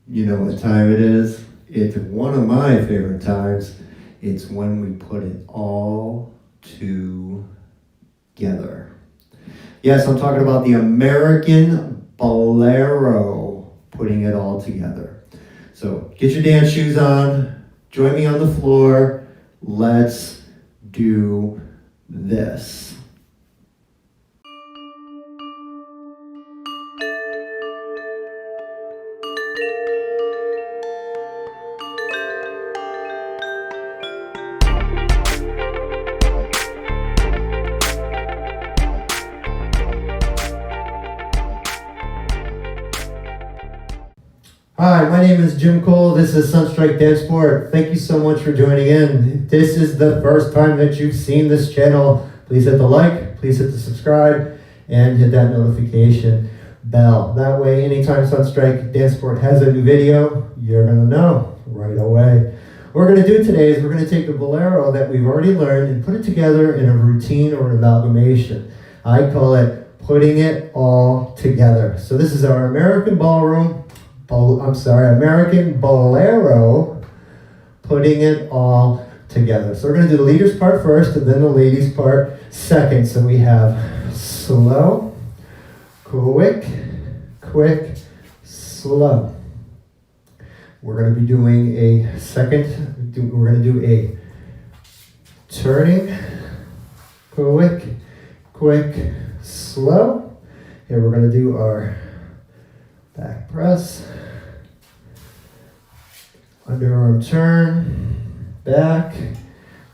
You know what time it is? It's one of my favorite times. It's when we put it all together. Yes, I'm talking about the American Bolero, putting it all together. So get your dance shoes on, join me on the floor, let's do this. Hi, my name is Jim Cole. This is Sunstrike Dancesport. Thank you so much for joining in. If this is the first time that you've seen this channel, please hit the like, please hit the subscribe, and hit that notification bell. That way, anytime Sunstrike Dancesport has a new video, you're gonna know right away. What we're gonna do today is we're gonna take the Bolero that we've already learned and put it together in a routine or an amalgamation. I call it putting it all together. So this is our American American Bolero, putting it all together. So we're going to do the leaders part first and then the ladies part second. So we have slow, quick, slow. We're going to be doing a second, we're going to do a turning, quick, slow. Here we're going to do our back press, underarm turn, back.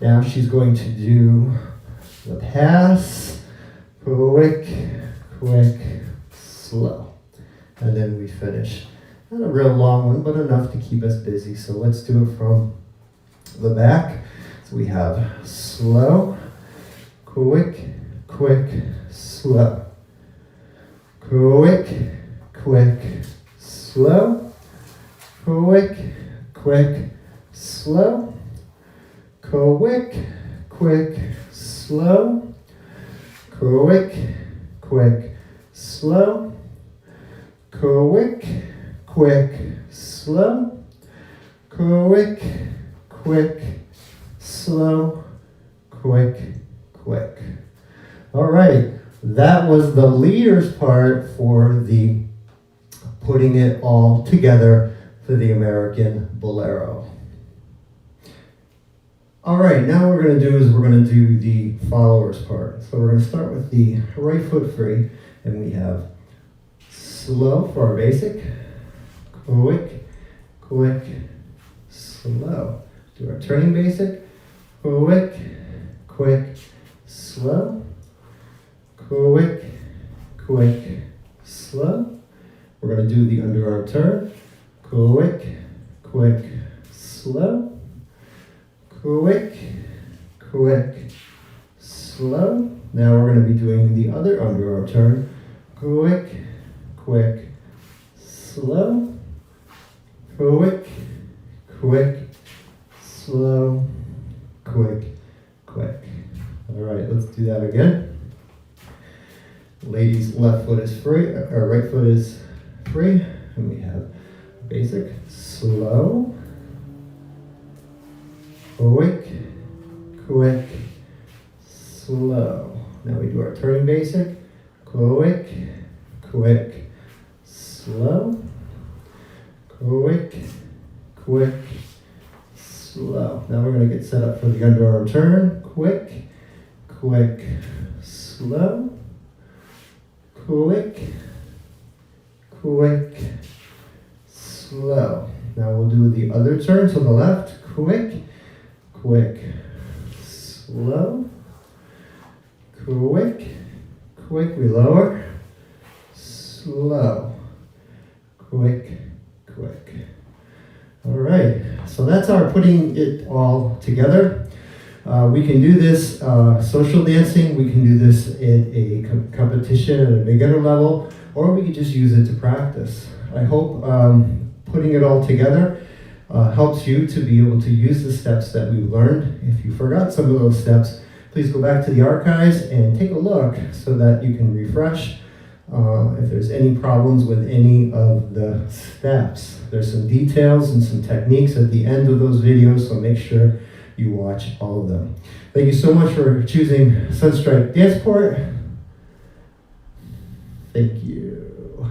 Now she's going to do the pass, quick, slow. And then we finish. Not a real long one, but enough to keep us busy. So let's do it from the back. So we have slow, quick, slow. Quick, slow. Quick, slow. Quick, slow. Quick, slow. Quick, slow. Quick, slow. Quick. All right, that was the leaders part for the putting it all together for the American Bolero. All right, now what we're going to do is we're going to do the followers part. So we're going to start with the right foot free, and we have slow for our basic, quick, slow. Do our turning basic, quick, slow, quick, slow. We're going to do the underarm turn, quick, slow. Quick, slow. Now we're going to be doing the other underarm turn. Quick, slow. Quick, slow. Quick. All right, let's do that again. Ladies' left foot is free, or right foot is free, and we have basic, slow. Quick, slow. Now we do our turning basic. Quick, slow. Quick, slow. Now we're going to get set up for the underarm turn. Quick, slow. Quick, slow. Now we'll do the other turn to the left. Quick, slow. Quick, we lower. Slow. Quick. All right, so that's our putting it all together. We can do this social dancing, we can do this in a competition at a beginner level, or we could just use it to practice. I hope putting it all together helps you to be able to use the steps that we've learned. If you forgot some of those steps, please go back to the archives and take a look so that you can refresh if there's any problems with any of the steps. There's some details and some techniques at the end of those videos, so make sure you watch all of them. Thank you so much for choosing Sunstrike Dancesport. Thank you.